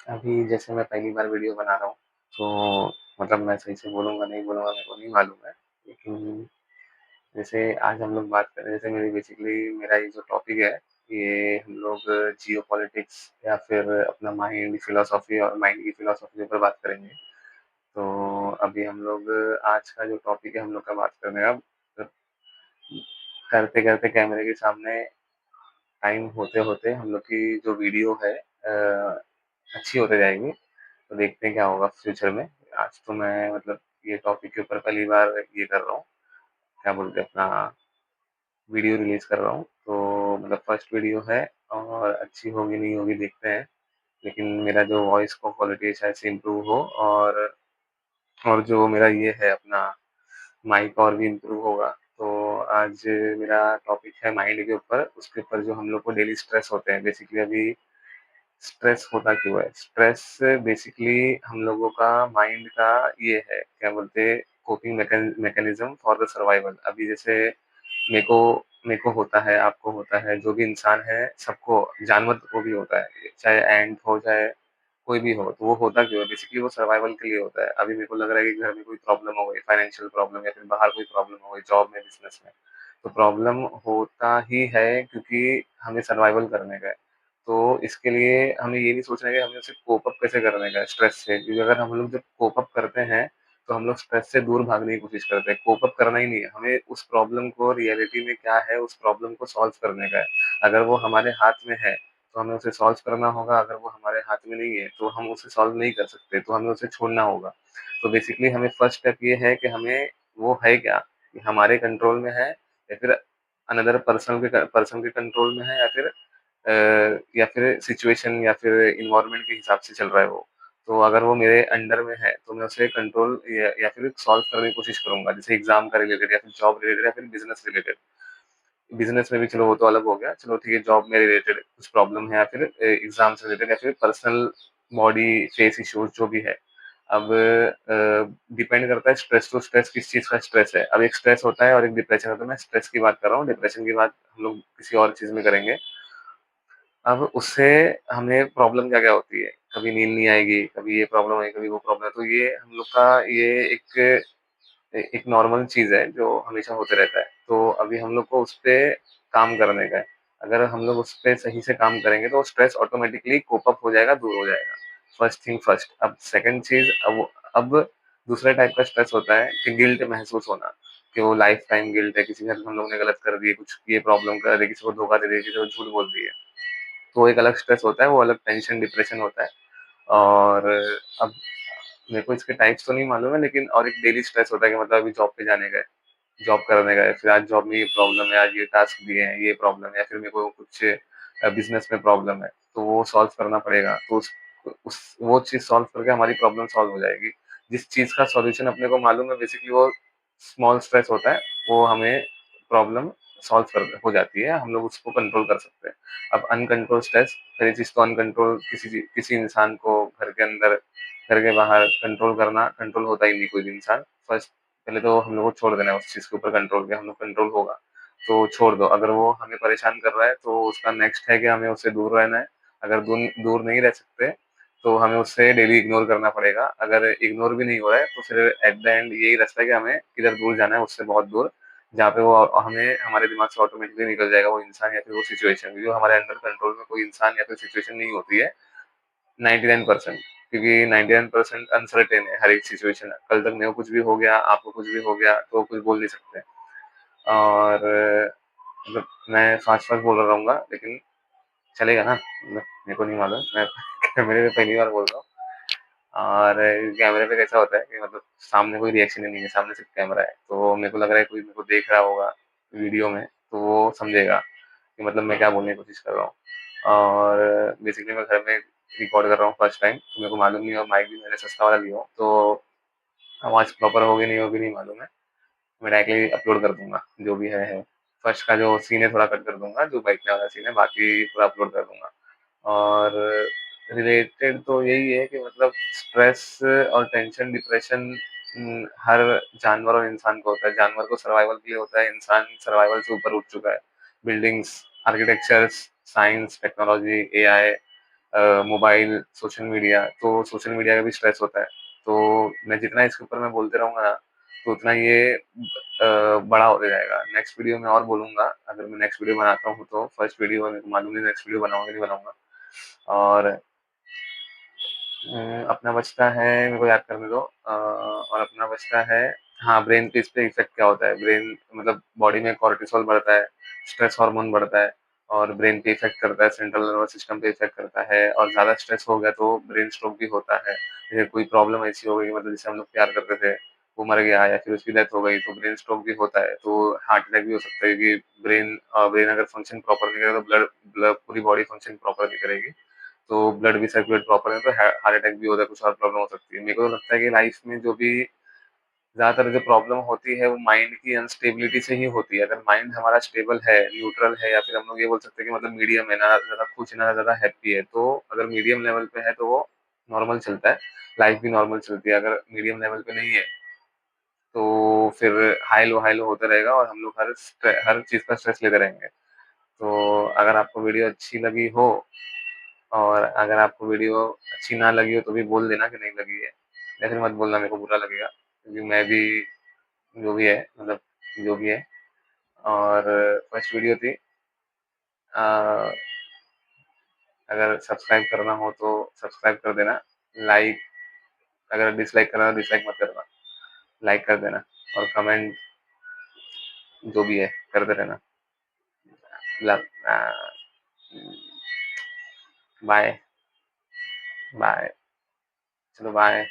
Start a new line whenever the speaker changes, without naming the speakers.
अभी जैसे मैं पहली बार वीडियो बना रहा हूँ, तो मतलब मैं सही से बोलूँगा, नहीं बोलूँगा मेरे को नहीं मालूम है। लेकिन जैसे आज हम लोग बात कर रहे हैं, जैसे मेरा ये जो टॉपिक है, ये हम लोग जियोपॉलिटिक्स या फिर अपना माइंड फिलॉसफी और माइंड की फिलॉसफी के ऊपर बात करेंगे। तो अभी हम लोग आज का जो टॉपिक है हम लोग का बात करने का, तो करते-करते कैमरे के सामने टाइम होते-होते हम लोग की जो वीडियो है अच्छी होते जाएगी। तो देखते हैं क्या होगा फ्यूचर में। आज तो मैं मतलब ये टॉपिक के ऊपर पहली बार ये कर रहा हूँ, क्या बोलते हैं अपना वीडियो रिलीज़ कर रहा हूँ। तो मतलब फर्स्ट वीडियो है और अच्छी होगी नहीं होगी देखते हैं। लेकिन मेरा जो वॉइस का क्वालिटी है शायद से इम्प्रूव हो और जो मेरा ये है अपना माइक और भी इम्प्रूव होगा। तो आज मेरा टॉपिक है माइंड के ऊपर, उसके ऊपर जो हम लोग को डेली स्ट्रेस होते हैं। बेसिकली अभी स्ट्रेस होता क्यों है? स्ट्रेस बेसिकली हम लोगों का माइंड का ये है, क्या बोलते हैं coping mechanism for the survival. अभी जैसे मेरे को मेरे को होता है, आपको होता है, जो भी इंसान है सबको, जानवर को भी होता है, चाहे एंट हो, चाहे कोई भी हो, तो वो होता क्यों है? बेसिकली वो सर्वाइवल के लिए होता है। अभी मेरे को लग रहा है कि घर में कोई प्रॉब्लम हो गई, फाइनेंशियल प्रॉब्लम या फिर बाहर कोई प्रॉब्लम हो गई, जॉब में, बिज़नेस में। तो प्रॉब्लम होता ही है क्योंकि हमें सर्वाइवल करने का है। तो इसके लिए हमें ये नहीं सोचना है कि हमें उसे कोप अप कैसे करने का है स्ट्रेस से, क्योंकि अगर हम लोग जब कोप अप करते हैं, तो हम लोग स्ट्रेस से दूर भागने की कोशिश करते हैं। कोप अप करना ही नहीं है, हमें उस प्रॉब्लम को रियलिटी में क्या है, उस प्रॉब्लम को सॉल्व करने का है। अगर वो हमारे हाथ में है, तो हमें उसे सॉल्व करना होगा, अगर वो हमारे हाथ में नहीं है, तो हम उसे सॉल्व नहीं कर सकते, तो हमें उसे छोड़ना होगा। तो बेसिकली हमें फर्स्ट स्टेप ये है कि हमें वो है क्या? कि हमारे कंट्रोल में है या फिर अनदर पर्सन के कंट्रोल में है या फिर सिचुएशन या फिर एनवायरनमेंट के हिसाब से चल रहा है वो। तो अगर वो मेरे अंडर में है, तो मैं उसे कंट्रोल या फिर सॉल्व करने की कोशिश करूँगा। जैसे एग्ज़ाम का रिलेटेड या फिर जॉब रिलेटेड या फिर बिज़नेस रिलेटेड। बिज़नेस में भी चलो वो तो अलग हो गया, चलो ठीक है जॉब में रिलेटेड कुछ प्रॉब्लम है या फिर एग्ज़ाम से रिलेटेड या फिर पर्सनल बॉडी फेस इश्यूज़ जो भी है। अब डिपेंड करता है स्ट्रेस टू स्ट्रेस किस चीज़ का स्ट्रेस है। अब एक स्ट्रेस होता है और एक डिप्रेशन होता है। मैं स्ट्रेस की बात कर रहा हूँ, डिप्रेशन की बात हम लोग किसी और चीज़ में करेंगे। अब उससे हमें प्रॉब्लम क्या-क्या होती है, कभी नींद नहीं आएगी, कभी ये प्रॉब्लम है, कभी वो प्रॉब्लम है। तो ये हम लोग का ये एक नॉर्मल चीज़ है जो हमेशा होते रहता है। तो अभी हम लोग को उसपे काम करने का है। अगर हम लोग उसपे सही से काम करेंगे तो स्ट्रेस ऑटोमैटिकली कोप अप हो जाएगा, दूर हो जाएगा। First thing first. अब सेकंड चीज़ अब दूसरे टाइप का स्ट्रेस होता है कि गिल्ट महसूस होना, कि वो लाइफ टाइम गिल्ट है, किसी के साथ हम लोग ने गलत कर दिए, कुछ ये प्रॉब्लम कर दी, किसी को धोखा दे दिया, किसी को झूठ बोल दिया। तो एक अलग स्ट्रेस होता है, वो अलग टेंशन, डिप्रेशन होता है। और अब मेरे को इसके टाइप्स तो नहीं मालूम है, लेकिन और एक डेली स्ट्रेस होता है कि मतलब अभी जॉब पे जाने का है, जॉब करने का है, फिर आज जॉब में ये प्रॉब्लम है, आज ये टास्क दिए हैं, ये प्रॉब्लम है, या फिर मेरे को कुछ बिज़नेस में प्रॉब्लम है, तो वो सॉल्व करना पड़ेगा। तो उस वो चीज़ सॉल्व करके हमारी प्रॉब्लम सॉल्व हो जाएगी। जिस चीज़ का सॉल्यूशन अपने को मालूम है, बेसिकली वो स्मॉल स्ट्रेस होता है, वो हमें प्रॉब्लम सॉल्व कर हो जाती है, हम लोग उसको कंट्रोल कर सकते हैं। अब अनकंट्रोल स्ट्रेस, पहली चीज़ तो अनकंट्रोल किसी इंसान को घर के अंदर, घर के बाहर कंट्रोल करना, कंट्रोल होता ही नहीं कोई भी इंसान। फर्स्ट पहले तो हम लोग को छोड़ देना है उस चीज़ के ऊपर कंट्रोल, के हम लोग कंट्रोल होगा, तो छोड़ दो। अगर वो हमें परेशान कर रहा है, तो उसका नेक्स्ट है कि हमें उससे दूर रहना है। अगर दूर नहीं रह सकते, तो हमें उससे डेली इग्नोर करना पड़ेगा। अगर इग्नोर भी नहीं हो रहा है, तो फिर एट द एंड यही रास्ता है कि हमें किधर दूर जाना है, उससे बहुत दूर, जहाँ पे वो हमें हमारे दिमाग से ऑटोमेटिकली निकल जाएगा वो इंसान या फिर वो सिचुएशन। जो हमारे अंडर कंट्रोल में कोई इंसान या फिर सिचुएशन नहीं होती है 99%, क्योंकि 99% अनसर्टेन है हर एक सिचुएशन। कल तक मेरे को कुछ भी हो गया, आपको कुछ भी हो गया, तो कुछ बोल नहीं सकते। और मतलब मैं फास्ट-फास्ट बोल रहा रहूँगा, लेकिन चलेगा ना? मतलब मेरे को नहीं मालूम, मैं कैमरे पे पहली बार बोल रहा हूँ। और कैमरे पे कैसा होता है कि मतलब सामने कोई रिएक्शन ही नहीं है, सामने सिर्फ कैमरा है। तो मेरे को लग रहा है कोई मेरे को देख रहा होगा वीडियो में, तो वो समझेगा कि मतलब मैं क्या बोलने की कोशिश कर रहा हूँ। और बेसिकली मैं घर में रिकॉर्ड कर रहा हूँ फर्स्ट टाइम, तो मेरे को मालूम नहीं है, और माइक भी मैंने सस्ता वाला लिया हो, तो आवाज़ प्रॉपर होगी नहीं मालूम है। मैं डायरेक्टली अपलोड कर दूँगा, जो भी है। फर्स्ट का जो सीन है थोड़ा कट कर दूँगा, जो बैठने वाला सीन है, बाकी पूरा अपलोड कर दूँगा। और रिलेटेड तो यही है कि मतलब स्ट्रेस और टेंशन, डिप्रेशन हर जानवर और इंसान को होता है। जानवर को सर्वाइवल के लिए होता है, इंसान सर्वाइवल से ऊपर उठ चुका है। Buildings, architectures, science, technology, AI, mobile, social media, तो सोशल मीडिया का भी स्ट्रेस होता है। तो मैं जितना इसके ऊपर मैं बोलते रहूँगा ना, तो उतना ये बड़ा होते जाएगा। नेक्स्ट वीडियो में और बोलूँगा, अगर मैं नेक्स्ट वीडियो बनाता हूँ तो फर्स्ट वीडियो मेरे को मालूम नहीं नेक्स्ट वीडियो बनाऊँगा कि नहीं बनाऊँगा। और अपना बचता है मेरे को याद करने दो और अपना बचता है हाँ, ब्रेन पे इस पे इफ़ेक्ट क्या होता है, ब्रेन मतलब बॉडी में कोर्टिसोल बढ़ता है, स्ट्रेस हार्मोन बढ़ता है और ब्रेन पे इफ़ेक्ट करता है, सेंट्रल नर्वस सिस्टम पे इफ़ेक्ट करता है और ज़्यादा स्ट्रेस हो गया तो ब्रेन स्ट्रोक भी होता है। जैसे कोई प्रॉब्लम ऐसी हो गई मतलब जैसे हम लोग प्यार करते थे, वो मर गया या फिर उसकी डेथ हो गई तो ब्रेन स्ट्रोक भी होता है। तो हार्ट अटैक भी हो सकता है कि ब्रेन अगर फंक्शन प्रॉपर नहीं करेगा तो ब्लड ब्लड पूरी बॉडी फंक्शन प्रॉपर नहीं करेगी। तो ब्लड भी सर्कुलेट प्रॉपर है तो हार्ट अटैक भी होता है, कुछ और प्रॉब्लम हो सकती है। मेरे को तो लगता है कि लाइफ में जो भी ज़्यादातर जो प्रॉब्लम होती है वो माइंड की अनस्टेबिलिटी से ही होती है। अगर माइंड हमारा स्टेबल है, न्यूट्रल है या फिर हम लोग ये बोल सकते हैं कि मतलब मीडियम है, ना ज़्यादा खुश ना ज़्यादा हैप्पी है, तो अगर मीडियम लेवल पे है तो वो नॉर्मल चलता है, लाइफ भी नॉर्मल चलती है। अगर मीडियम लेवल पे नहीं है, तो फिर हाई लो होता रहेगा और हम लोग हर चीज़ का स्ट्रेस लेते रहेंगे। तो अगर आपको वीडियो अच्छी लगी हो और अगर आपको वीडियो अच्छी ना लगी हो तो भी बोल देना कि नहीं लगी है, या फिर मत बोलना मेरे को बुरा लगेगा, क्योंकि मैं भी जो भी है मतलब जो भी है और फर्स्ट वीडियो थी अ, अगर सब्सक्राइब करना हो तो सब्सक्राइब कर देना, लाइक अगर डिसलाइक करना हो डिसलाइक मत करना, लाइक कर देना और कमेंट जो भी है करते रहना। लव बाय, बाय, चलो बाय।